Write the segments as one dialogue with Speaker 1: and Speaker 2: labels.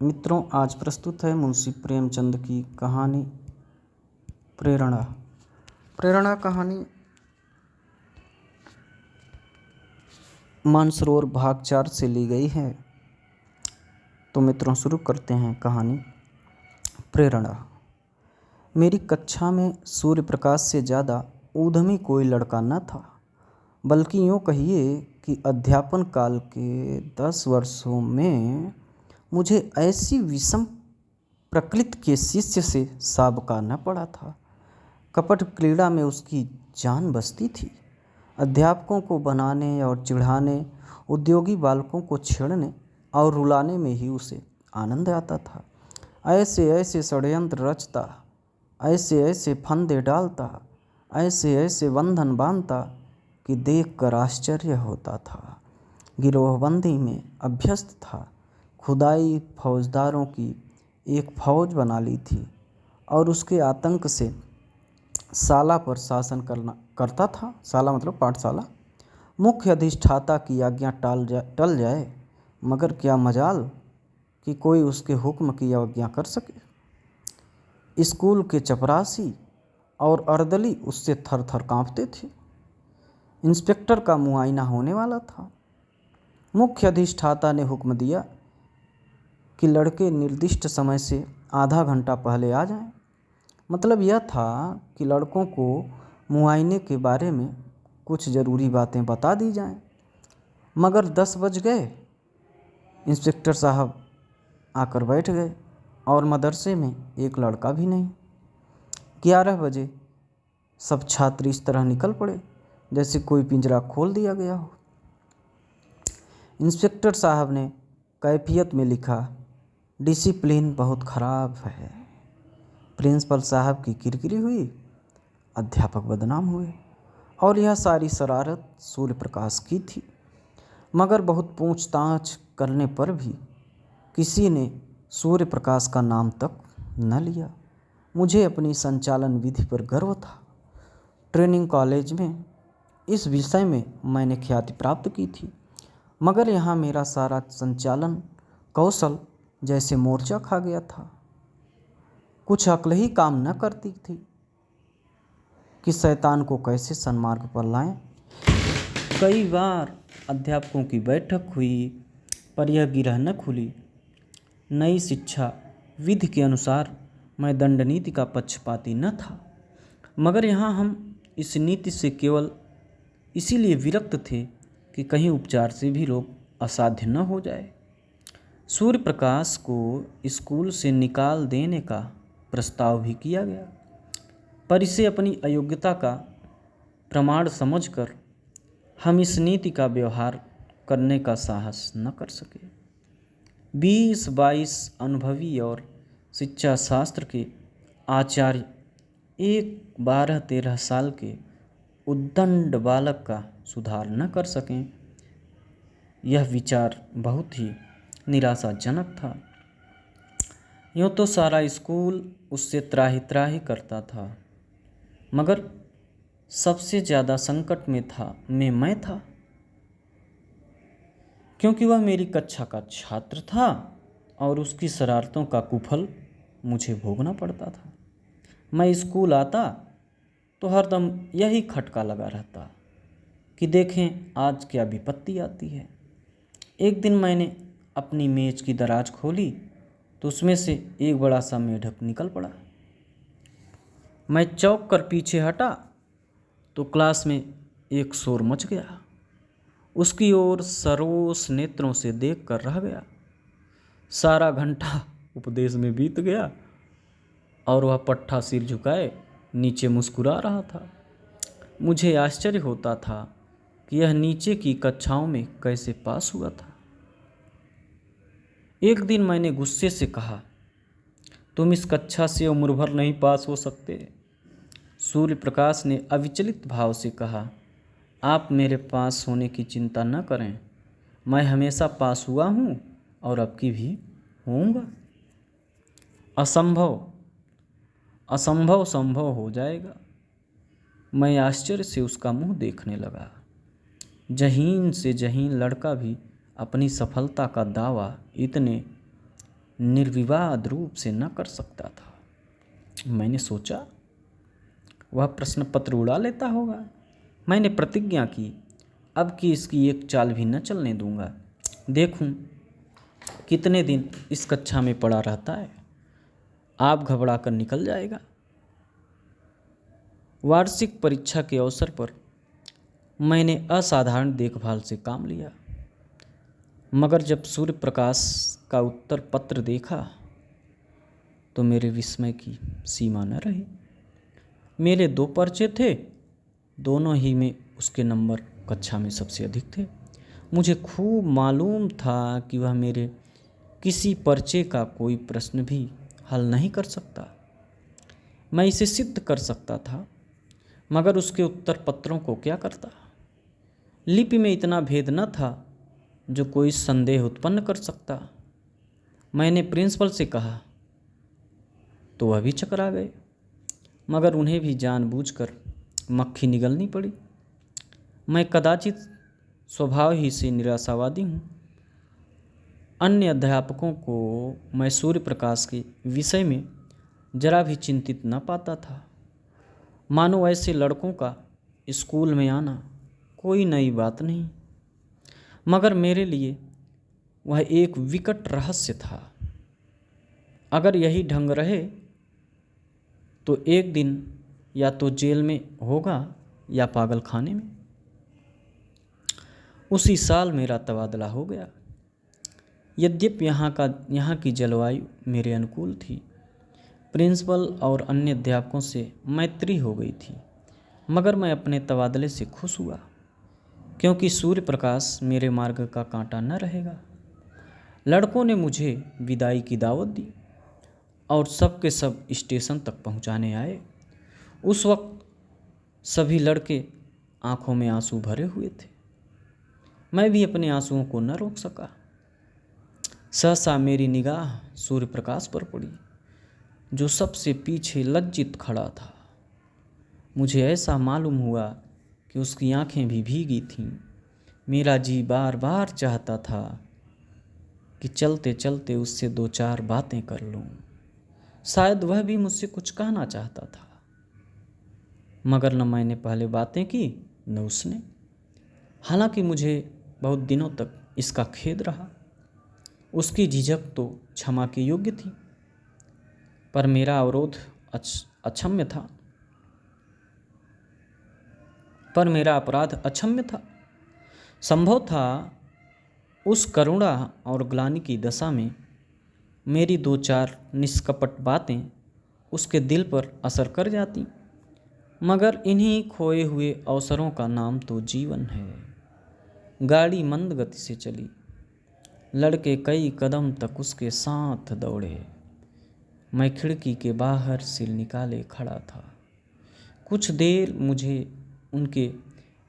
Speaker 1: मित्रों, आज प्रस्तुत है मुंशी प्रेमचंद की कहानी प्रेरणा। प्रेरणा कहानी मानसरोवर भाग 4 से ली गई है। तो मित्रों, शुरू करते हैं कहानी प्रेरणा। मेरी कक्षा में सूर्य प्रकाश से ज़्यादा उद्यमी कोई लड़का न था, बल्कि यूँ कहिए कि अध्यापन काल के 10 वर्षों में मुझे ऐसी विषम प्रकृति के शिष्य से साबका न पड़ा था। कपट क्रीड़ा में उसकी जान बसती थी। अध्यापकों को बनाने और चिढ़ाने, उद्योगी बालकों को छेड़ने और रुलाने में ही उसे आनंद आता था। ऐसे ऐसे षड्यंत्र रचता, ऐसे ऐसे फंदे डालता, ऐसे ऐसे बंधन बांधता कि देखकर आश्चर्य होता था। गिरोहबंदी में अभ्यस्त था। खुदाई फौजदारों की एक फौज बना ली थी और उसके आतंक से शाला पर शासन करता था। शाला मतलब पाठशाला। मुख्य अधिष्ठाता की आज्ञा टल जाए, मगर क्या मजाल कि कोई उसके हुक्म की अवज्ञा कर सके। स्कूल के चपरासी और अर्दली उससे थर थर काँपते थे। इंस्पेक्टर का मुआयना होने वाला था। मुख्य अधिष्ठाता ने हुक्म दिया कि लड़के निर्दिष्ट समय से आधा घंटा पहले आ जाएं। मतलब यह था कि लड़कों को मुआयने के बारे में कुछ ज़रूरी बातें बता दी जाएं। मगर 10 बज गए, इंस्पेक्टर साहब आकर बैठ गए और मदरसे में एक लड़का भी नहीं। 11 बजे सब छात्र इस तरह निकल पड़े जैसे कोई पिंजरा खोल दिया गया हो। इंस्पेक्टर साहब ने कैफियत में लिखा, डिसिप्लिन बहुत ख़राब है। प्रिंसिपल साहब की किरकिरी हुई, अध्यापक बदनाम हुए और यह सारी शरारत सूर्य प्रकाश की थी। मगर बहुत पूछताछ करने पर भी किसी ने सूर्य प्रकाश का नाम तक न लिया। मुझे अपनी संचालन विधि पर गर्व था। ट्रेनिंग कॉलेज में इस विषय में मैंने ख्याति प्राप्त की थी, मगर यहाँ मेरा सारा संचालन कौशल जैसे मोर्चा खा गया था। कुछ अक्ल ही काम न करती थी कि शैतान को कैसे सन्मार्ग पर लाएं। कई बार अध्यापकों की बैठक हुई, पर यह गिरह न खुली। नई शिक्षा विधि के अनुसार मैं दंड नीति का पक्षपाती न था, मगर यहाँ हम इस नीति से केवल इसीलिए विरक्त थे कि कहीं उपचार से भी रोग असाध्य न हो जाए। सूर्य प्रकाश को स्कूल से निकाल देने का प्रस्ताव भी किया गया, पर इसे अपनी अयोग्यता का प्रमाण समझकर हम इस नीति का व्यवहार करने का साहस न कर सके। 20-22 अनुभवी और शिक्षा शास्त्र के आचार्य एक 12-13 साल के उद्दंड बालक का सुधार न कर सकें, यह विचार बहुत ही निराशाजनक था। यूँ तो सारा स्कूल उससे त्राही त्राही करता था, मगर सबसे ज़्यादा संकट में मैं था, क्योंकि वह मेरी कक्षा का छात्र था और उसकी शरारतों का कुफल मुझे भोगना पड़ता था। मैं स्कूल आता तो हरदम यही खटका लगा रहता कि देखें आज क्या विपत्ति आती है। एक दिन मैंने अपनी मेज की दराज खोली तो उसमें से एक बड़ा सा मेढक निकल पड़ा। मैं चौंक कर पीछे हटा तो क्लास में एक शोर मच गया। उसकी ओर सरोस नेत्रों से देख कर रह गया। सारा घंटा उपदेश में बीत गया और वह पट्ठा सिर झुकाए नीचे मुस्कुरा रहा था। मुझे आश्चर्य होता था कि यह नीचे की कक्षाओं में कैसे पास हुआ था। एक दिन मैंने गुस्से से कहा, तुम इस कक्षा से उम्र भर नहीं पास हो सकते। सूर्य प्रकाश ने अविचलित भाव से कहा, आप मेरे पास होने की चिंता न करें, मैं हमेशा पास हुआ हूँ और अब की भी होऊंगा। असंभव असंभव संभव हो जाएगा। मैं आश्चर्य से उसका मुंह देखने लगा। जहीन से जहीन लड़का भी अपनी सफलता का दावा इतने निर्विवाद रूप से न कर सकता था। मैंने सोचा वह प्रश्न पत्र उड़ा लेता होगा। मैंने प्रतिज्ञा की अब कि इसकी एक चाल भी न चलने दूंगा। देखूं कितने दिन इस कक्षा में पड़ा रहता है, आप घबरा कर निकल जाएगा। वार्षिक परीक्षा के अवसर पर मैंने असाधारण देखभाल से काम लिया, मगर जब सूर्य प्रकाश का उत्तर पत्र देखा तो मेरे विस्मय की सीमा न रही। मेरे 2 पर्चे थे, दोनों ही में उसके नंबर कक्षा में सबसे अधिक थे। मुझे खूब मालूम था कि वह मेरे किसी पर्चे का कोई प्रश्न भी हल नहीं कर सकता। मैं इसे सिद्ध कर सकता था, मगर उसके उत्तर पत्रों को क्या करता। लिपि में इतना भेद न था जो कोई संदेह उत्पन्न कर सकता। मैंने प्रिंसिपल से कहा तो वह भी चकरा गए, मगर उन्हें भी जानबूझकर मक्खी निगलनी पड़ी। मैं कदाचित स्वभाव ही से निराशावादी हूँ। अन्य अध्यापकों को मैं सूर्य प्रकाश के विषय में जरा भी चिंतित न पाता था, मानो ऐसे लड़कों का स्कूल में आना कोई नई बात नहीं। मगर मेरे लिए वह एक विकट रहस्य था। अगर यही ढंग रहे तो एक दिन या तो जेल में होगा या पागल खाने में। उसी साल मेरा तबादला हो गया। यद्यपि यहाँ की जलवायु मेरे अनुकूल थी, प्रिंसिपल और अन्य अध्यापकों से मैत्री हो गई थी, मगर मैं अपने तबादले से खुश हुआ, क्योंकि सूर्य प्रकाश मेरे मार्ग का कांटा न रहेगा। लड़कों ने मुझे विदाई की दावत दी और सब के सब स्टेशन तक पहुंचाने आए। उस वक्त सभी लड़के आंखों में आंसू भरे हुए थे। मैं भी अपने आंसुओं को न रोक सका। सहसा मेरी निगाह सूर्य प्रकाश पर पड़ी, जो सबसे पीछे लज्जित खड़ा था। मुझे ऐसा मालूम हुआ कि उसकी आंखें भी भीगी थीं। मेरा जी बार बार चाहता था कि चलते चलते उससे 2-4 बातें कर लूं। शायद वह भी मुझसे कुछ कहना चाहता था, मगर न मैंने पहले बातें की न उसने। हालांकि मुझे बहुत दिनों तक इसका खेद रहा। उसकी झिझक तो क्षमा के योग्य थी, पर मेरा अवरोध अक्षम्य था। पर मेरा अपराध अक्षम्य था। संभव था उस करुणा और ग्लानि की दशा में मेरी 2-4 निष्कपट बातें उसके दिल पर असर कर जाती, मगर इन्हीं खोए हुए अवसरों का नाम तो जीवन है। गाड़ी मंद गति से चली। लड़के कई कदम तक उसके साथ दौड़े। मैं खिड़की के बाहर सिर निकाले खड़ा था। कुछ देर मुझे उनके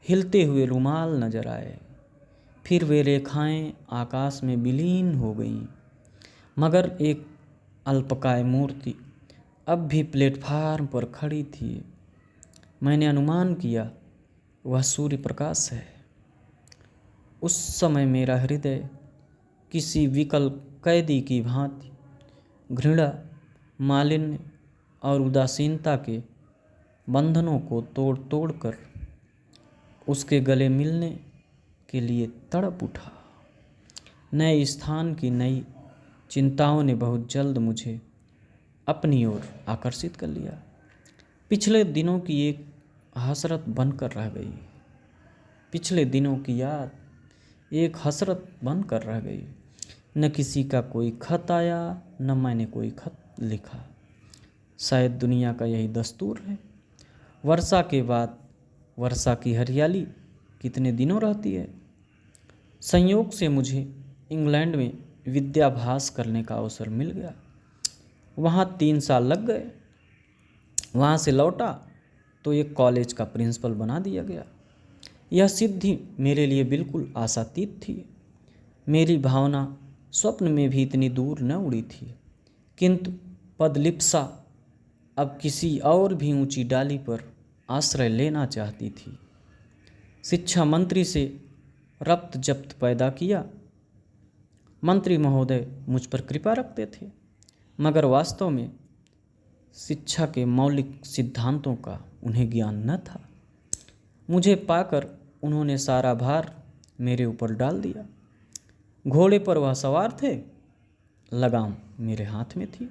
Speaker 1: हिलते हुए रुमाल नजर आए, फिर वे रेखाएं आकाश में विलीन हो गईं, मगर एक अल्पकाय मूर्ति अब भी प्लेटफार्म पर खड़ी थी। मैंने अनुमान किया वह सूर्य प्रकाश है। उस समय मेरा हृदय किसी विकल कैदी की भांति घृणा, मालिन्य और उदासीनता के बंधनों को तोड़ तोड़ कर उसके गले मिलने के लिए तड़प उठा। नए स्थान की नई चिंताओं ने बहुत जल्द मुझे अपनी ओर आकर्षित कर लिया। पिछले दिनों की एक हसरत बनकर रह गई। पिछले दिनों की याद एक हसरत बनकर रह गई। न किसी का कोई खत आया, न मैंने कोई खत लिखा। शायद दुनिया का यही दस्तूर है। वर्षा के बाद वर्षा की हरियाली कितने दिनों रहती है। संयोग से मुझे इंग्लैंड में विद्याभ्यास करने का अवसर मिल गया। वहाँ 3 साल लग गए। वहाँ से लौटा तो एक कॉलेज का प्रिंसिपल बना दिया गया। यह सिद्धि मेरे लिए बिल्कुल आशातीत थी। मेरी भावना स्वप्न में भी इतनी दूर न उड़ी थी, किंतु पदलिप्सा अब किसी और भी ऊंची डाली पर आश्रय लेना चाहती थी। शिक्षा मंत्री से रब्त जब्त पैदा किया, मंत्री महोदय मुझ पर कृपा रखते थे, मगर वास्तव में शिक्षा के मौलिक सिद्धांतों का उन्हें ज्ञान न था। मुझे पाकर उन्होंने सारा भार मेरे ऊपर डाल दिया। घोड़े पर वह सवार थे, लगाम मेरे हाथ में थी।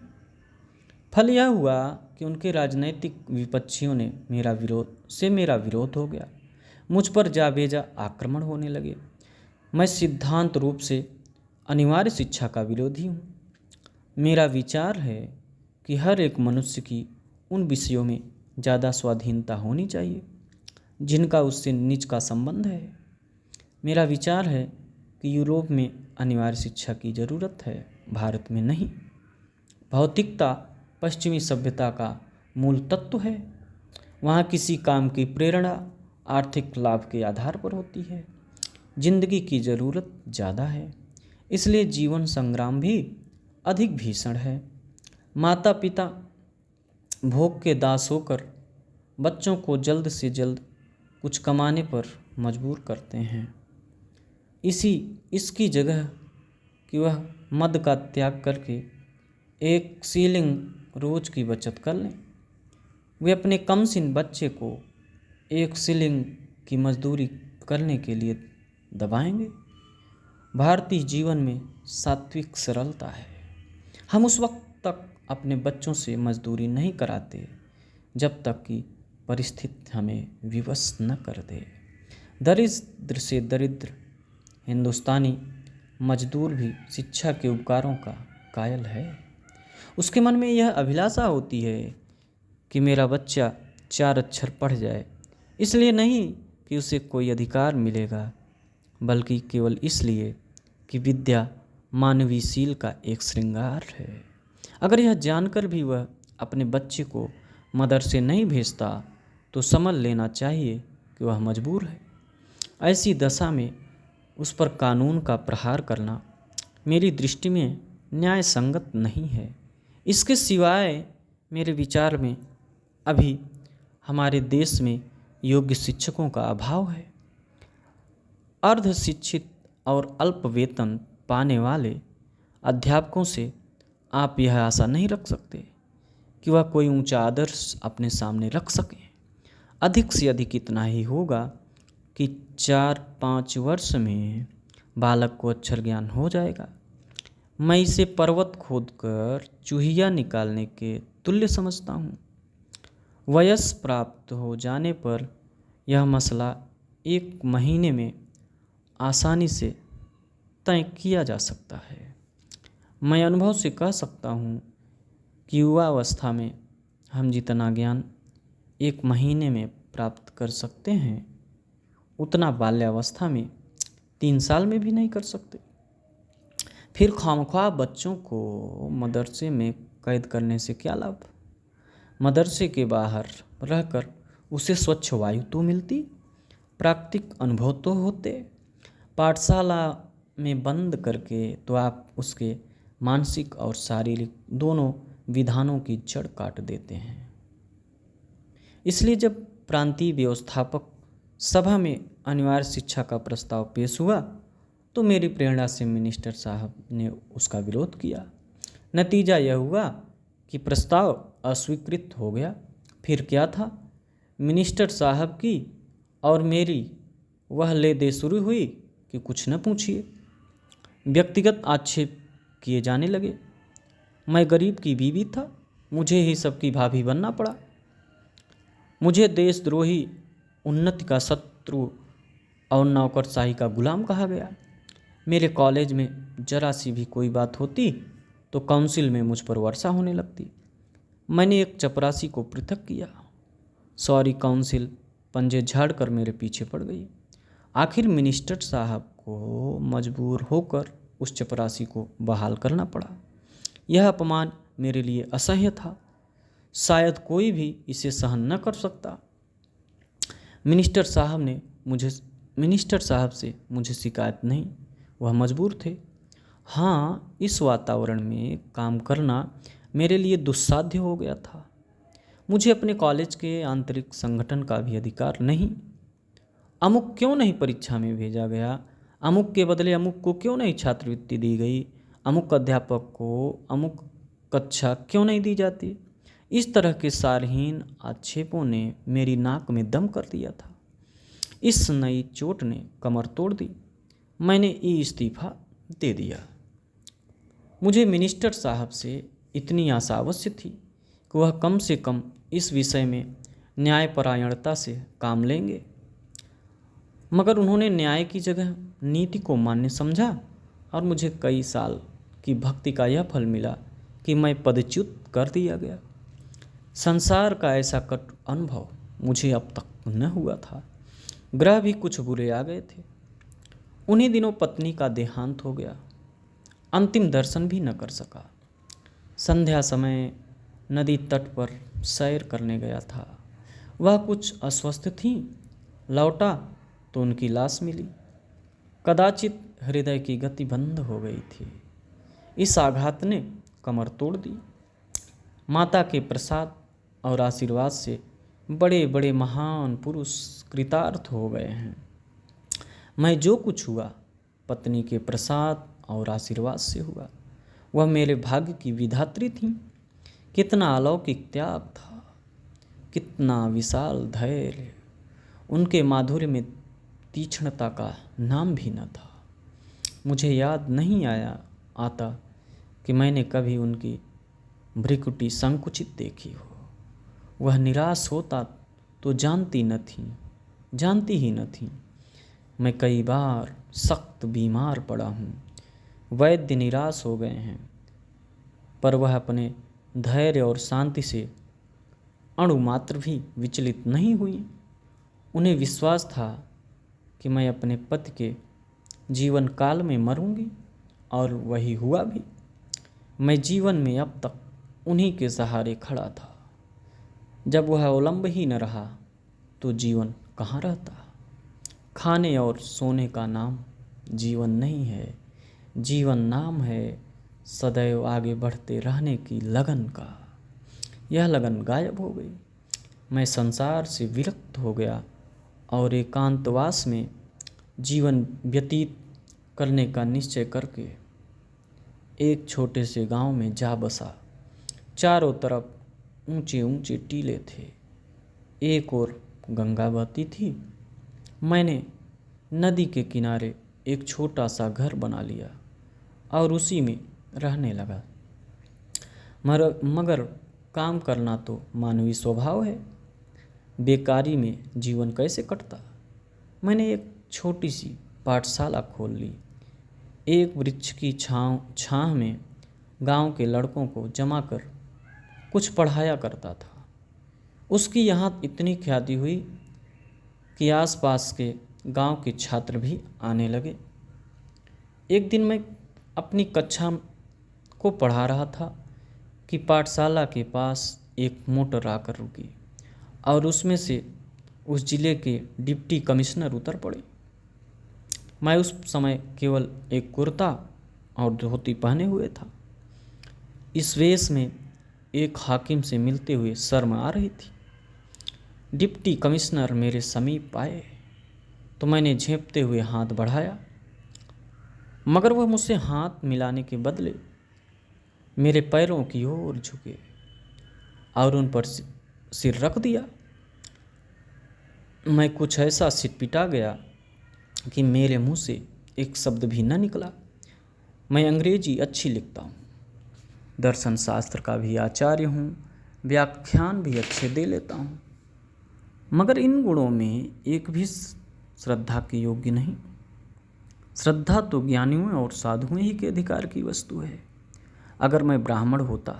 Speaker 1: फल यह हुआ कि उनके राजनैतिक विपक्षियों ने मेरा विरोध हो गया। मुझ पर जाबेजा आक्रमण होने लगे। मैं सिद्धांत रूप से अनिवार्य शिक्षा का विरोधी हूँ। मेरा विचार है कि हर एक मनुष्य की उन विषयों में ज़्यादा स्वाधीनता होनी चाहिए जिनका उससे निज का संबंध है। मेरा विचार है कि यूरोप में अनिवार्य शिक्षा की ज़रूरत है, भारत में नहीं। भौतिकता पश्चिमी सभ्यता का मूल तत्व है। वहाँ किसी काम की प्रेरणा आर्थिक लाभ के आधार पर होती है। जिंदगी की ज़रूरत ज़्यादा है, इसलिए जीवन संग्राम भी अधिक भीषण है। माता पिता भोग के दास होकर बच्चों को जल्द से जल्द कुछ कमाने पर मजबूर करते हैं, इसकी जगह कि वह मद का त्याग करके 1 शिलिंग रोज की बचत कर लें। वे अपने कमसिन बच्चे को 1 शिलिंग की मजदूरी करने के लिए दबाएंगे। भारतीय जीवन में सात्विक सरलता है। हम उस वक्त तक अपने बच्चों से मजदूरी नहीं कराते जब तक कि परिस्थिति हमें विवश न कर दे। दरिद्र से दरिद्र हिंदुस्तानी मजदूर भी शिक्षा के उपकारों का कायल है। उसके मन में यह अभिलाषा होती है कि मेरा बच्चा 4 अक्षर पढ़ जाए, इसलिए नहीं कि उसे कोई अधिकार मिलेगा, बल्कि केवल इसलिए कि विद्या मानवीय शील का एक श्रृंगार है। अगर यह जानकर भी वह अपने बच्चे को मदरसे नहीं भेजता तो समझ लेना चाहिए कि वह मजबूर है। ऐसी दशा में उस पर कानून का प्रहार करना मेरी दृष्टि में न्याय संगत नहीं है। इसके सिवाय मेरे विचार में अभी हमारे देश में योग्य शिक्षकों का अभाव है। अर्ध शिक्षित और अल्प वेतन पाने वाले अध्यापकों से आप यह आशा नहीं रख सकते कि वह कोई ऊंचा आदर्श अपने सामने रख सकें। अधिक से अधिक इतना ही होगा कि 4-5 वर्ष में बालक को अक्षर ज्ञान हो जाएगा। मैं इसे पर्वत खोदकर चूहिया निकालने के तुल्य समझता हूँ। वयस प्राप्त हो जाने पर यह मसला 1 महीने में आसानी से तय किया जा सकता है। मैं अनुभव से कह सकता हूँ कि युवावस्था में हम जितना ज्ञान 1 महीने में प्राप्त कर सकते हैं, उतना बाल्यावस्था में 3 साल में भी नहीं कर सकते। फिर खामख्वाह बच्चों को मदरसे में कैद करने से क्या लाभ? मदरसे के बाहर रहकर उसे स्वच्छ वायु तो मिलती, प्राकृतिक अनुभव तो होते। पाठशाला में बंद करके तो आप उसके मानसिक और शारीरिक दोनों विधानों की जड़ काट देते हैं। इसलिए जब प्रांतीय व्यवस्थापक सभा में अनिवार्य शिक्षा का प्रस्ताव पेश हुआ तो मेरी प्रेरणा से मिनिस्टर साहब ने उसका विरोध किया। नतीजा यह हुआ कि प्रस्ताव अस्वीकृत हो गया। फिर क्या था, मिनिस्टर साहब की और मेरी वह ले दे शुरू हुई कि कुछ न पूछिए। व्यक्तिगत आक्षेप किए जाने लगे। मैं गरीब की बीवी था, मुझे ही सबकी भाभी बनना पड़ा। मुझे देशद्रोही, उन्नति का शत्रु और नौकरशाही का गुलाम कहा गया। मेरे कॉलेज में जरा सी भी कोई बात होती तो काउंसिल में मुझ पर वर्षा होने लगती। मैंने एक चपरासी को पृथक किया। सॉरी काउंसिल पंजे झाड़कर मेरे पीछे पड़ गई। आखिर मिनिस्टर साहब को मजबूर होकर उस चपरासी को बहाल करना पड़ा। यह अपमान मेरे लिए असह्य था। शायद कोई भी इसे सहन न कर सकता। मिनिस्टर साहब से मुझे शिकायत नहीं, वह मजबूर थे। हाँ, इस वातावरण में काम करना मेरे लिए दुस्साध्य हो गया था। मुझे अपने कॉलेज के आंतरिक संगठन का भी अधिकार नहीं। अमुक क्यों नहीं परीक्षा में भेजा गया, अमुक के बदले अमुक को क्यों नहीं छात्रवृत्ति दी गई, अमुक अध्यापक को अमुक कक्षा क्यों नहीं दी जाती। इस तरह के सारहीन आक्षेपों ने मेरी नाक में दम कर दिया था। इस नई चोट ने कमर तोड़ दी। मैंने इस्तीफा दे दिया। मुझे मिनिस्टर साहब से इतनी आशा अवश्य थी कि वह कम से कम इस विषय में न्यायपरायणता से काम लेंगे, मगर उन्होंने न्याय की जगह नीति को मान्य समझा और मुझे कई साल की भक्ति का यह फल मिला कि मैं पदच्युत कर दिया गया। संसार का ऐसा कटु अनुभव मुझे अब तक न हुआ था। ग्रह भी कुछ बुरे आ गए थे। उन्हीं दिनों पत्नी का देहांत हो गया। अंतिम दर्शन भी न कर सका। संध्या समय नदी तट पर सैर करने गया था। वह कुछ अस्वस्थ थी। लौटा तो उनकी लाश मिली। कदाचित हृदय की गति बंद हो गई थी। इस आघात ने कमर तोड़ दी। माता के प्रसाद और आशीर्वाद से बड़े बड़े महान पुरुष कृतार्थ हो गए हैं। मैं जो कुछ हुआ पत्नी के प्रसाद और आशीर्वाद से हुआ। वह मेरे भाग्य की विधात्री थी। कितना अलौकिक त्याग था, कितना विशाल धैर्य। उनके माधुर्य में तीक्ष्णता का नाम भी न था। मुझे याद नहीं आता कि मैंने कभी उनकी भ्रिकुटी संकुचित देखी हो। वह निराश होता तो जानती ही न थी। मैं कई बार सख्त बीमार पड़ा हूँ। वैद्य निराश हो गए हैं, पर वह अपने धैर्य और शांति से अणुमात्र भी विचलित नहीं हुई। उन्हें विश्वास था कि मैं अपने पति के जीवन काल में मरूंगी, और वही हुआ भी। मैं जीवन में अब तक उन्हीं के सहारे खड़ा था। जब वह अवलंब ही न रहा तो जीवन कहाँ रहता। खाने और सोने का नाम जीवन नहीं है। जीवन नाम है सदैव आगे बढ़ते रहने की लगन का। यह लगन गायब हो गई। मैं संसार से विरक्त हो गया और एकांतवास में जीवन व्यतीत करने का निश्चय करके एक छोटे से गांव में जा बसा। चारों तरफ ऊंचे ऊंचे टीले थे। एक ओर गंगा बहती थी। मैंने नदी के किनारे एक छोटा सा घर बना लिया और उसी में रहने लगा। मगर काम करना तो मानवीय स्वभाव है। बेकारी में जीवन कैसे कटता। मैंने एक छोटी सी पाठशाला खोल ली। एक वृक्ष की छांव में गांव के लड़कों को जमा कर कुछ पढ़ाया करता था। उसकी यहाँ इतनी ख्याति हुई कि आसपास के गांव के छात्र भी आने लगे। एक दिन मैं अपनी कक्षा को पढ़ा रहा था कि पाठशाला के पास एक मोटर आकर रुकी और उसमें से उस जिले के डिप्टी कमिश्नर उतर पड़े। मैं उस समय केवल एक कुर्ता और धोती पहने हुए था। इस वेश में एक हाकिम से मिलते हुए शर्म आ रही थी। डिप्टी कमिश्नर मेरे समीप आए तो मैंने झेंपते हुए हाथ बढ़ाया, मगर वह मुझसे हाथ मिलाने के बदले मेरे पैरों की ओर झुके और उन पर सिर रख दिया। मैं कुछ ऐसा सिटपिटा गया कि मेरे मुंह से एक शब्द भी न निकला। मैं अंग्रेजी अच्छी लिखता हूँ, दर्शन शास्त्र का भी आचार्य हूँ, व्याख्यान भी अच्छे दे लेता हूँ, मगर इन गुणों में एक भी श्रद्धा के योग्य नहीं। श्रद्धा तो ज्ञानियों और साधुओं ही के अधिकार की वस्तु है। अगर मैं ब्राह्मण होता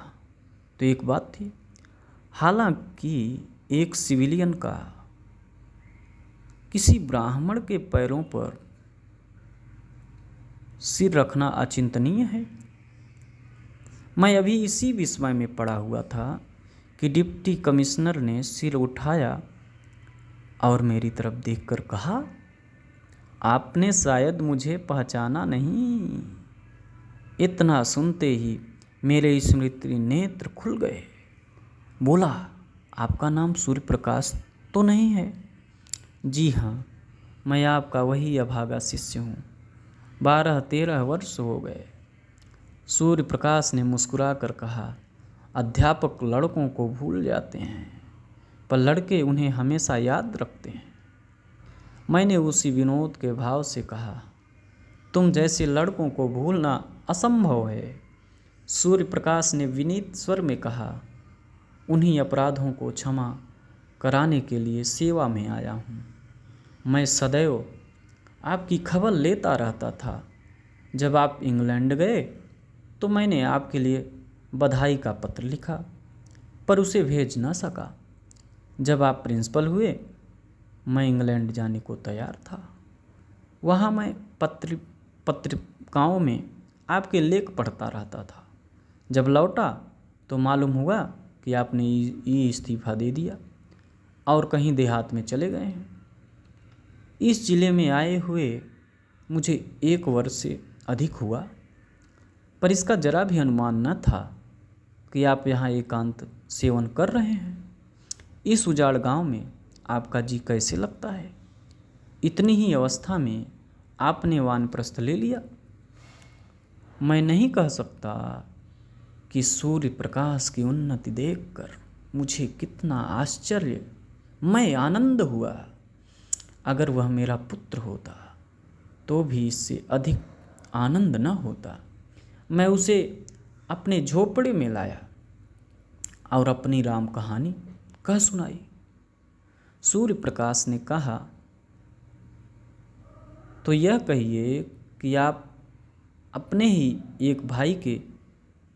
Speaker 1: तो एक बात थी, हालांकि एक सिविलियन का किसी ब्राह्मण के पैरों पर सिर रखना अचिंतनीय है। मैं अभी इसी विस्मय में पड़ा हुआ था कि डिप्टी कमिश्नर ने सिर उठाया और मेरी तरफ देखकर कहा, आपने शायद मुझे पहचाना नहीं। इतना सुनते ही मेरे स्मृति नेत्र खुल गए। बोला, आपका नाम सूर्य प्रकाश तो नहीं है? जी हाँ, मैं आपका वही अभागा शिष्य हूँ 12-13 वर्ष हो गए। सूर्य प्रकाश ने मुस्कुराकर कहा, अध्यापक लड़कों को भूल जाते हैं, पर लड़के उन्हें हमेशा याद रखते हैं। मैंने उसी विनोद के भाव से कहा, तुम जैसे लड़कों को भूलना असंभव है। सूर्य प्रकाश ने विनीत स्वर में कहा, उन्हीं अपराधों को क्षमा कराने के लिए सेवा में आया हूँ। मैं सदैव आपकी खबर लेता रहता था। जब आप इंग्लैंड गए तो मैंने आपके लिए बधाई का पत्र लिखा, पर उसे भेज न सका। जब आप प्रिंसिपल हुए मैं इंग्लैंड जाने को तैयार था। वहाँ मैं पत्रिकाओं में आपके लेख पढ़ता रहता था। जब लौटा तो मालूम हुआ कि आपने इस्तीफ़ा दे दिया और कहीं देहात में चले गए हैं। इस जिले में आए हुए मुझे 1 वर्ष से अधिक हुआ, पर इसका जरा भी अनुमान न था कि आप यहाँ एकांत सेवन कर रहे हैं। इस उजाड़ गांव में आपका जी कैसे लगता है? इतनी ही अवस्था में आपने वानप्रस्थ ले लिया। मैं नहीं कह सकता कि सूर्य प्रकाश की उन्नति देखकर मुझे कितना आश्चर्य, मैं आनंद हुआ। अगर वह मेरा पुत्र होता तो भी इससे अधिक आनंद न होता। मैं उसे अपने झोपड़े में लाया और अपनी राम कहानी कह सुनाई। सूर्य प्रकाश ने कहा, तो यह कहिए कि आप अपने ही एक भाई के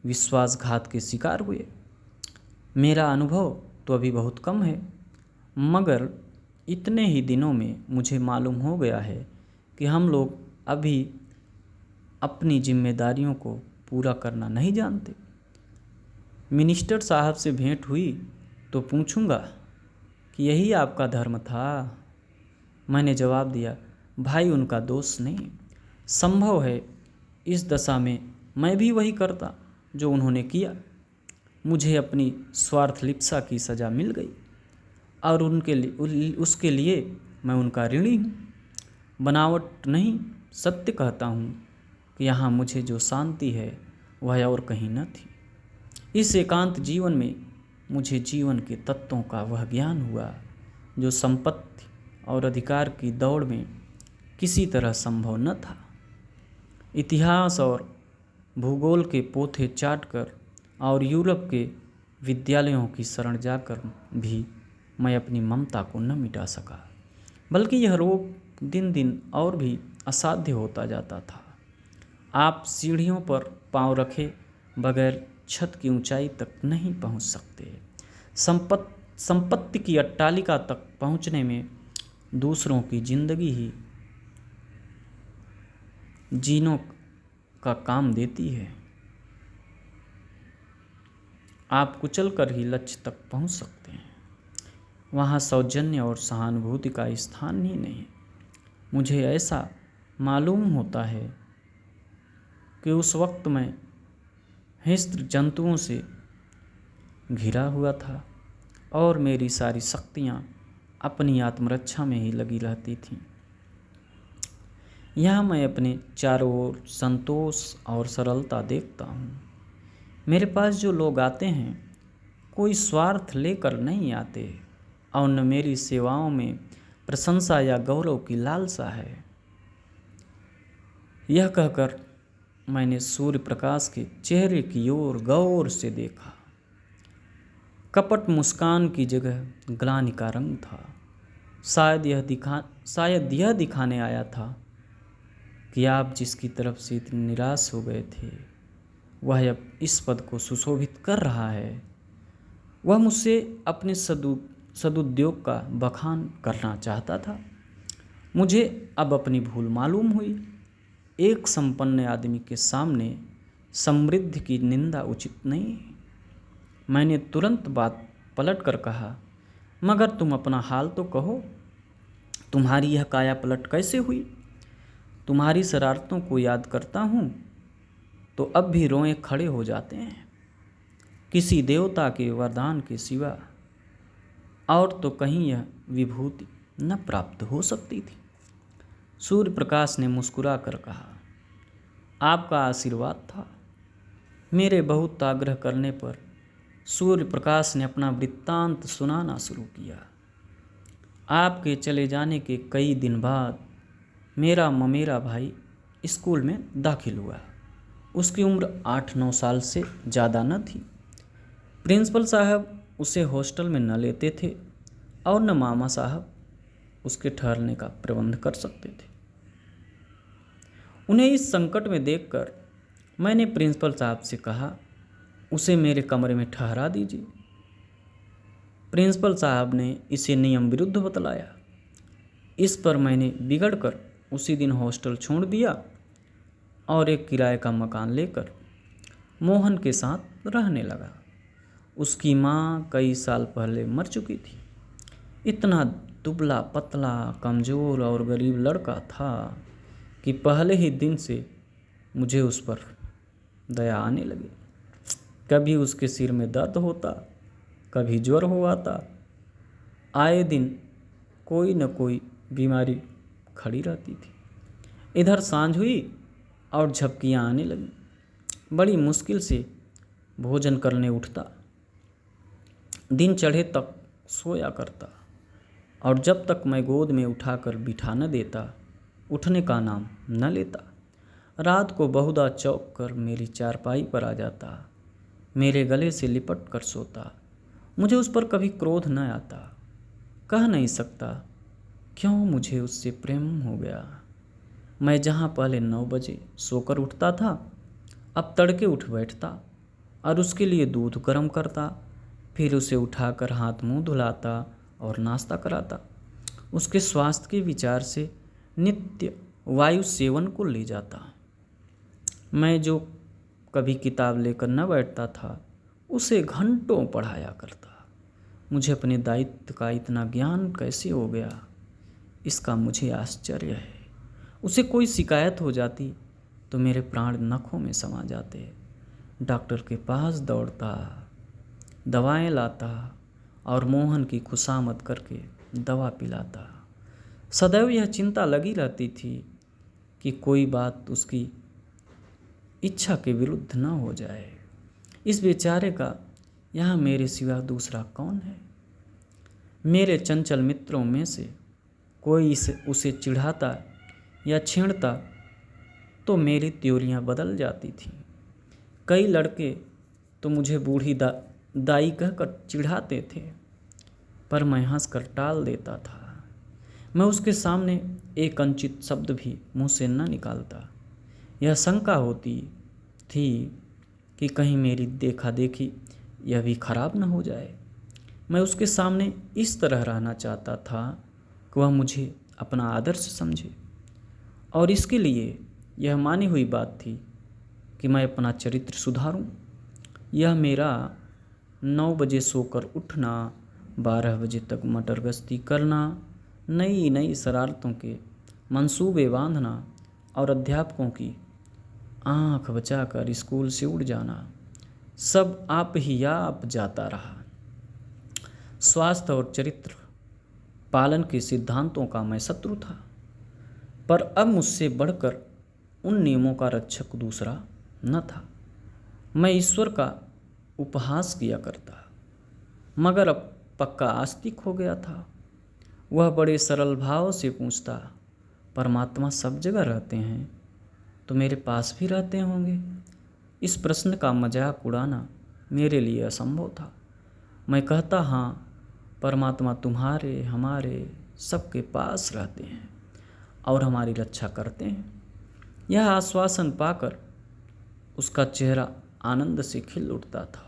Speaker 1: विश्वासघात के शिकार हुए। मेरा अनुभव तो अभी बहुत कम है, मगर इतने ही दिनों में मुझे मालूम हो गया है कि हम लोग अभी अपनी जिम्मेदारियों को पूरा करना नहीं जानते। मिनिस्टर साहब से भेंट हुई तो पूछूंगा कि यही आपका धर्म था। मैंने जवाब दिया, भाई उनका दोष नहीं, संभव है इस दशा में मैं भी वही करता जो उन्होंने किया। मुझे अपनी स्वार्थ लिप्सा की सज़ा मिल गई और उसके लिए मैं उनका ऋणी हूँ। बनावट नहीं, सत्य कहता हूँ कि यहाँ मुझे जो शांति है वह और कहीं न थी। इस एकांत जीवन में मुझे जीवन के तत्वों का वह ज्ञान हुआ जो संपत्ति और अधिकार की दौड़ में किसी तरह संभव न था। इतिहास और भूगोल के पोथे चाटकर और यूरोप के विद्यालयों की शरण जाकर भी मैं अपनी ममता को न मिटा सका, बल्कि यह रोग दिन दिन और भी असाध्य होता जाता था। आप सीढ़ियों पर पांव रखे बगैर छत की ऊंचाई तक नहीं पहुंच सकते। संपत्ति की अट्टालिका तक पहुंचने में दूसरों की जिंदगी ही जीनों का काम देती है। आप कुचल कर ही लक्ष्य तक पहुंच सकते हैं। वहाँ सौजन्य और सहानुभूति का स्थान ही नहीं। मुझे ऐसा मालूम होता है कि उस वक्त मैं हिंस्र जंतुओं से घिरा हुआ था और मेरी सारी शक्तियाँ अपनी आत्मरक्षा में ही लगी रहती थीं। यहाँ मैं अपने चारों ओर संतोष और सरलता देखता हूँ। मेरे पास जो लोग आते हैं कोई स्वार्थ लेकर नहीं आते और न मेरी सेवाओं में प्रशंसा या गौरव की लालसा है। यह कहकर मैंने सूर्य प्रकाश के चेहरे की ओर गौर से देखा। कपट मुस्कान की जगह ग्लानि का रंग था। शायद यह दिखाने आया था कि आप जिसकी तरफ से इतने निराश हो गए थे वह अब इस पद को सुशोभित कर रहा है। वह मुझसे अपने सदुद्योग का बखान करना चाहता था। मुझे अब अपनी भूल मालूम हुई। एक संपन्न आदमी के सामने समृद्धि की निंदा उचित नहीं। मैंने तुरंत बात पलट कर कहा, मगर तुम अपना हाल तो कहो, तुम्हारी यह काया पलट कैसे हुई? तुम्हारी शरारतों को याद करता हूँ तो अब भी रोए खड़े हो जाते हैं। किसी देवता के वरदान के सिवा और तो कहीं यह विभूति न प्राप्त हो सकती थी। सूर्य प्रकाश ने मुस्कुरा कर कहा, आपका आशीर्वाद था। मेरे बहुत आग्रह करने पर सूर्य प्रकाश ने अपना वृत्तांत सुनाना शुरू किया। आपके चले जाने के कई दिन बाद मेरा ममेरा भाई स्कूल में दाखिल हुआ। उसकी उम्र 8-9 साल से ज़्यादा न थी। प्रिंसिपल साहब उसे हॉस्टल में न लेते थे और न मामा साहब उसके ठहरने का प्रबंध कर सकते थे। उन्हें इस संकट में देखकर मैंने प्रिंसिपल साहब से कहा, उसे मेरे कमरे में ठहरा दीजिए। प्रिंसिपल साहब ने इसे नियम विरुद्ध बतलाया। इस पर मैंने बिगड़कर उसी दिन हॉस्टल छोड़ दिया और एक किराए का मकान लेकर मोहन के साथ रहने लगा। उसकी माँ कई साल पहले मर चुकी थी। इतना दुबला पतला कमज़ोर और गरीब लड़का था कि पहले ही दिन से मुझे उस पर दया आने लगी। कभी उसके सिर में दर्द होता, कभी ज्वर हो आता। आए दिन कोई न कोई बीमारी खड़ी रहती थी। इधर सांझ हुई और झपकियाँ आने लगीं। बड़ी मुश्किल से भोजन करने उठता। दिन चढ़े तक सोया करता और जब तक मैं गोद में उठाकर बिठा न देता उठने का नाम न लेता। रात को बहुधा चौंक कर मेरी चारपाई पर आ जाता, मेरे गले से लिपट कर सोता। मुझे उस पर कभी क्रोध न आता। कह नहीं सकता क्यों मुझे उससे प्रेम हो गया। मैं जहाँ पहले 9 बजे सोकर उठता था, अब तड़के उठ बैठता और उसके लिए दूध गर्म करता, फिर उसे उठाकर हाथ मुंह धुलाता और नाश्ता कराता। उसके स्वास्थ्य के विचार से नित्य वायु सेवन को ले जाता। मैं जो कभी किताब लेकर न बैठता था, उसे घंटों पढ़ाया करता। मुझे अपने दायित्व का इतना ज्ञान कैसे हो गया, इसका मुझे आश्चर्य है। उसे कोई शिकायत हो जाती तो मेरे प्राण नखों में समा जाते। डॉक्टर के पास दौड़ता, दवाएं लाता और मोहन की खुशामद करके दवा पिलाता। सदैव यह चिंता लगी रहती थी कि कोई बात उसकी इच्छा के विरुद्ध न हो जाए। इस बेचारे का यहाँ मेरे सिवा दूसरा कौन है। मेरे चंचल मित्रों में से कोई उसे चिढ़ाता या छेड़ता तो मेरी त्योरियां बदल जाती थीं। कई लड़के तो मुझे बूढ़ी दाई कहकर चिढ़ाते थे, पर मैं हंसकर टाल देता था। मैं उसके सामने एक अनुचित शब्द भी मुंह से न निकालता। यह शंका होती थी कि कहीं मेरी देखा देखी यह भी खराब न हो जाए। मैं उसके सामने इस तरह रहना चाहता था कि वह मुझे अपना आदर्श समझे, और इसके लिए यह मानी हुई बात थी कि मैं अपना चरित्र सुधारूं। यह मेरा 9 बजे सोकर उठना, 12 बजे तक मटर गश्ती करना, नई नई शरारतों के मंसूबे बांधना और अध्यापकों की आंख बचाकर स्कूल से उड़ जाना, सब आप ही आप जाता रहा। स्वास्थ्य और चरित्र पालन के सिद्धांतों का मैं शत्रु था, पर अब मुझसे बढ़कर उन नियमों का रक्षक दूसरा न था। मैं ईश्वर का उपहास किया करता, मगर अब पक्का आस्तिक हो गया था। वह बड़े सरल भाव से पूछता, परमात्मा सब जगह रहते हैं तो मेरे पास भी रहते होंगे। इस प्रश्न का मजाक उड़ाना मेरे लिए असंभव था। मैं कहता, हाँ, परमात्मा तुम्हारे हमारे सबके पास रहते हैं और हमारी रक्षा करते हैं। यह आश्वासन पाकर उसका चेहरा आनंद से खिल उठता था।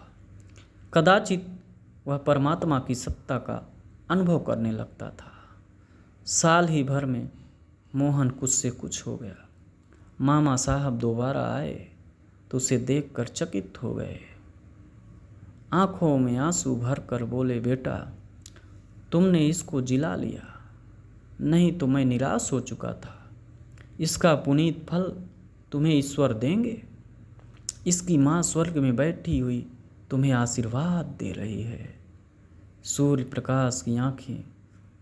Speaker 1: कदाचित वह परमात्मा की सत्ता का अनुभव करने लगता था। साल ही भर में मोहन कुछ से कुछ हो गया। मामा साहब दोबारा आए तो उसे देखकर चकित हो गए। आंखों में आंसू भर कर बोले, बेटा, तुमने इसको जिला लिया, नहीं तो मैं निराश हो चुका था। इसका पुनीत फल तुम्हें ईश्वर देंगे। इसकी माँ स्वर्ग में बैठी हुई तुम्हें आशीर्वाद दे रही है। सूर्य प्रकाश की आंखें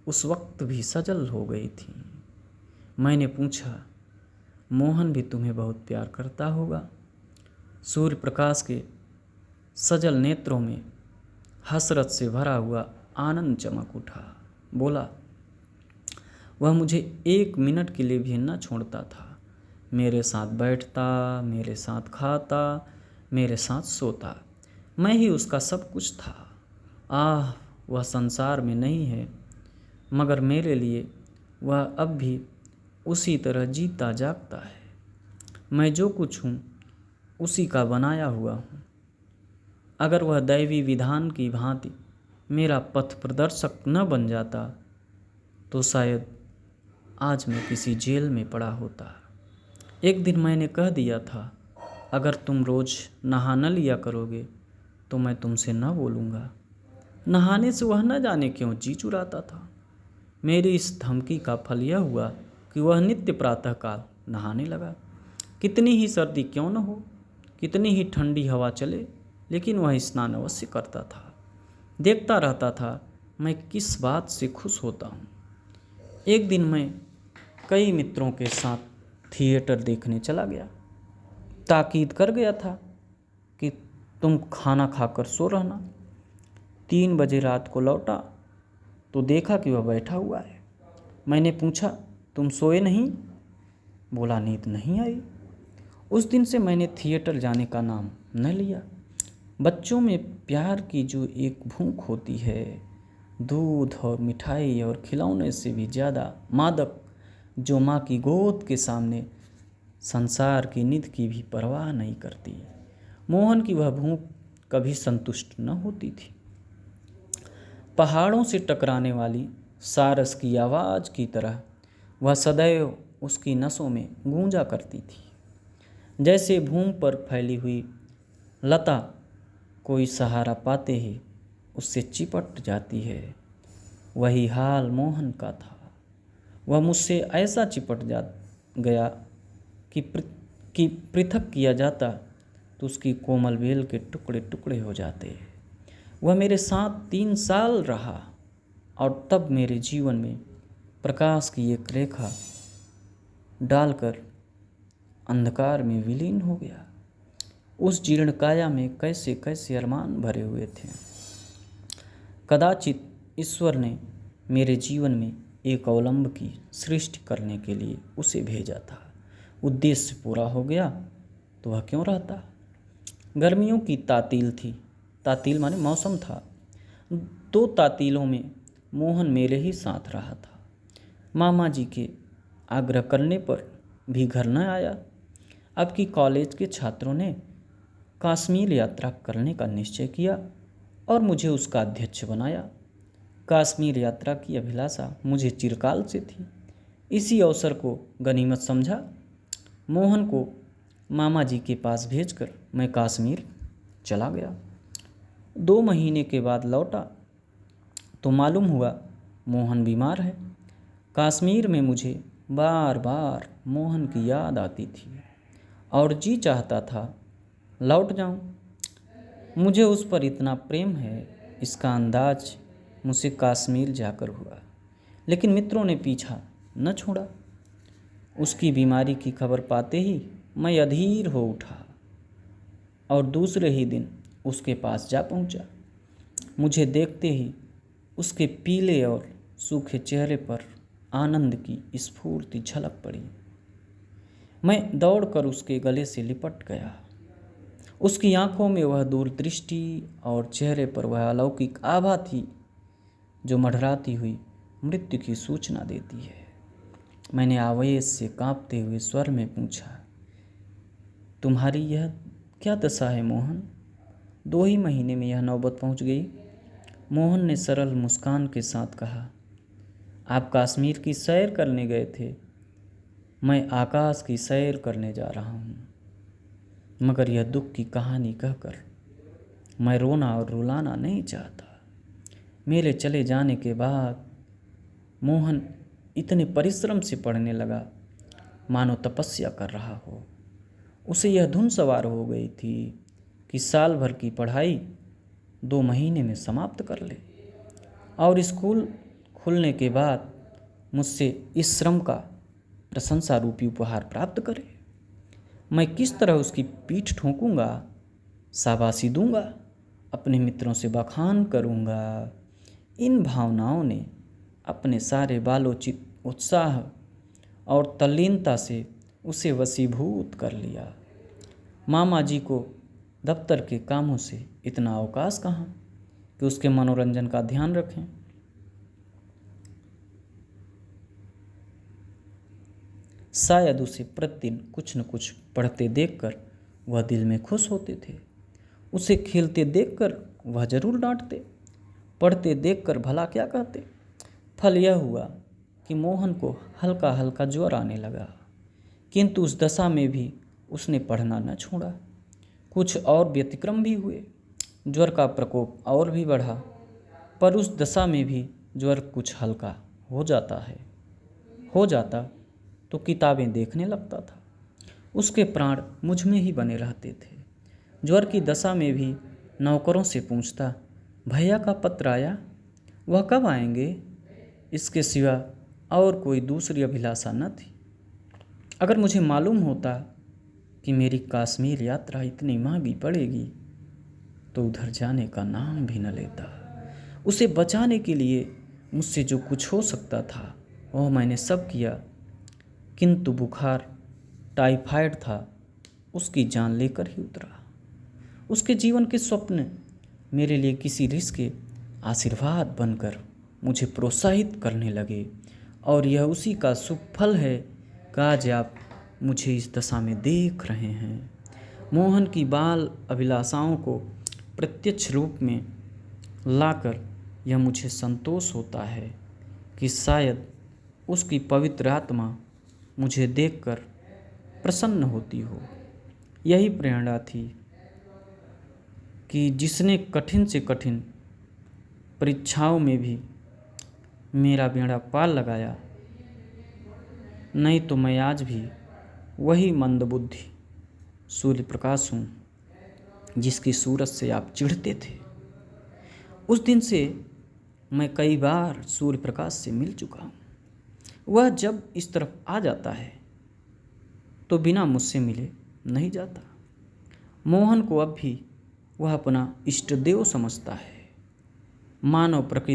Speaker 1: उस वक्त भी सजल हो गई थीं। मैंने पूछा, मोहन भी तुम्हें बहुत प्यार करता होगा। सूर्य प्रकाश के सजल नेत्रों में हसरत से भरा हुआ आनंद चमक उठा। बोला, वह मुझे 1 मिनट के लिए भी न छोड़ता था। मेरे साथ बैठता, मेरे साथ खाता, मेरे साथ सोता। मैं ही उसका सब कुछ था। आह, वह संसार में नहीं है, मगर मेरे लिए वह अब भी उसी तरह जीता जागता है। मैं जो कुछ हूँ उसी का बनाया हुआ हूँ। अगर वह दैवी विधान की भांति मेरा पथ प्रदर्शक न बन जाता तो शायद आज मैं किसी जेल में पड़ा होता। एक दिन मैंने कह दिया था, अगर तुम रोज़ नहा न लिया करोगे तो मैं तुमसे न बोलूँगा। नहाने से वह न जाने क्यों जी चुराता था। मेरी इस धमकी का फल यह हुआ कि वह नित्य प्रातःकाल नहाने लगा। कितनी ही सर्दी क्यों न हो, कितनी ही ठंडी हवा चले, लेकिन वह स्नान अवश्य करता था। देखता रहता था मैं किस बात से खुश होता हूँ। एक दिन मैं कई मित्रों के साथ थिएटर देखने चला गया। ताकीद कर गया था कि तुम खाना खाकर सो रहना। 3 बजे रात को लौटा तो देखा कि वह बैठा हुआ है। मैंने पूछा, तुम सोए नहीं? बोला, नींद नहीं आई। उस दिन से मैंने थिएटर जाने का नाम न लिया। बच्चों में प्यार की जो एक भूख होती है, दूध और मिठाई और खिलौने से भी ज़्यादा मादक, जो माँ की गोद के सामने संसार की निध की भी परवाह नहीं करती, मोहन की वह भूख कभी संतुष्ट न होती थी। पहाड़ों से टकराने वाली सारस की आवाज़ की तरह वह सदैव उसकी नसों में गूंजा करती थी। जैसे भूमि पर फैली हुई लता कोई सहारा पाते ही उससे चिपट जाती है, वही हाल मोहन का था। वह मुझसे ऐसा चिपट जा गया कि पृथक किया जाता तो उसकी कोमल बेल के टुकड़े टुकड़े हो जाते। वह मेरे साथ 3 साल रहा और तब मेरे जीवन में प्रकाश की एक रेखा डालकर अंधकार में विलीन हो गया। उस जीर्ण काया में कैसे कैसे अरमान भरे हुए थे। कदाचित ईश्वर ने मेरे जीवन में एक अवलंब की सृष्टि करने के लिए उसे भेजा था। उद्देश्य पूरा हो गया तो वह क्यों रहता। गर्मियों की तातील थी। तातील माने मौसम था। 2 तातीलों में मोहन मेरे ही साथ रहा था। मामा जी के आग्रह करने पर भी घर न आया। अब की कॉलेज के छात्रों ने कश्मीर यात्रा करने का निश्चय किया और मुझे उसका अध्यक्ष बनाया। कश्मीर यात्रा की अभिलाषा मुझे चिरकाल से थी। इसी अवसर को गनीमत समझा। मोहन को मामा जी के पास भेजकर मैं कश्मीर चला गया। 2 महीने के बाद लौटा तो मालूम हुआ मोहन बीमार है। कश्मीर में मुझे बार बार मोहन की याद आती थी और जी चाहता था लौट जाऊं। मुझे उस पर इतना प्रेम है, इसका अंदाज मुझसे कश्मीर जाकर हुआ। लेकिन मित्रों ने पीछा न छोड़ा। उसकी बीमारी की खबर पाते ही मैं अधीर हो उठा और दूसरे ही दिन उसके पास जा पहुंचा। मुझे देखते ही उसके पीले और सूखे चेहरे पर आनंद की स्फूर्ति झलक पड़ी। मैं दौड़कर उसके गले से लिपट गया। उसकी आंखों में वह दूरदृष्टि और चेहरे पर वह अलौकिक आभा थी जो मढ़राती हुई मृत्यु की सूचना देती है। मैंने आवेश से कांपते हुए स्वर में पूछा, तुम्हारी यह क्या दशा है मोहन? 2 ही महीने में यह नौबत पहुंच गई। मोहन ने सरल मुस्कान के साथ कहा, आप कश्मीर की सैर करने गए थे, मैं आकाश की सैर करने जा रहा हूँ। मगर यह दुख की कहानी कहकर मैं रोना और रुलाना नहीं चाहता। मेरे चले जाने के बाद मोहन इतने परिश्रम से पढ़ने लगा मानो तपस्या कर रहा हो। उसे यह धुन सवार हो गई थी कि साल भर की पढ़ाई 2 महीने में समाप्त कर ले और स्कूल खुलने के बाद मुझसे इस श्रम का प्रशंसा रूपी उपहार प्राप्त करे। मैं किस तरह उसकी पीठ ठोंकूंगा, शाबाशी दूंगा, अपने मित्रों से बखान करूंगा। इन भावनाओं ने अपने सारे बालोचित उत्साह और तल्लीनता से उसे वशीभूत कर लिया। मामा जी को दफ्तर के कामों से इतना अवकाश कहाँ कि उसके मनोरंजन का ध्यान रखें। शायद उसे प्रतिदिन कुछ न कुछ पढ़ते देखकर वह दिल में खुश होते थे। उसे खेलते देखकर वह जरूर डांटते, पढ़ते देखकर भला क्या कहते। फल यह हुआ कि मोहन को हल्का हल्का ज्वर आने लगा, किंतु उस दशा में भी उसने पढ़ना न छोड़ा। कुछ और व्यतिक्रम भी हुए, ज्वर का प्रकोप और भी बढ़ा, पर उस दशा में भी ज्वर कुछ हल्का हो जाता तो किताबें देखने लगता था। उसके प्राण मुझ में ही बने रहते थे। ज्वर की दशा में भी नौकरों से पूछता, भैया का पत्र आया, वह कब आएंगे? इसके सिवा और कोई दूसरी अभिलाषा न थी। अगर मुझे मालूम होता कि मेरी कश्मीर यात्रा इतनी महंगी पड़ेगी तो उधर जाने का नाम भी न लेता। उसे बचाने के लिए मुझसे जो कुछ हो सकता था वह मैंने सब किया, किंतु बुखार टाइफाइड था, उसकी जान लेकर ही उतरा। उसके जीवन के स्वप्न मेरे लिए किसी ऋषि के आशीर्वाद बनकर मुझे प्रोत्साहित करने लगे, और यह उसी का शुभ फल है कि आज आप मुझे इस दशा में देख रहे हैं। मोहन की बाल अभिलाषाओं को प्रत्यक्ष रूप में लाकर यह मुझे संतोष होता है कि शायद उसकी पवित्र आत्मा मुझे देखकर प्रसन्न होती हो। यही प्रेरणा थी कि जिसने कठिन से कठिन परीक्षाओं में भी मेरा बेड़ा पार लगाया, नहीं तो मैं आज भी वही मंदबुद्धि सूर्य प्रकाश हूँ जिसकी सूरज से आप चिढ़ते थे। उस दिन से मैं कई बार सूर्य प्रकाश से मिल चुका हूँ। वह जब इस तरफ आ जाता है तो बिना मुझसे मिले नहीं जाता। मोहन को अब भी वह अपना इष्ट देव समझता है। मानव प्रकृति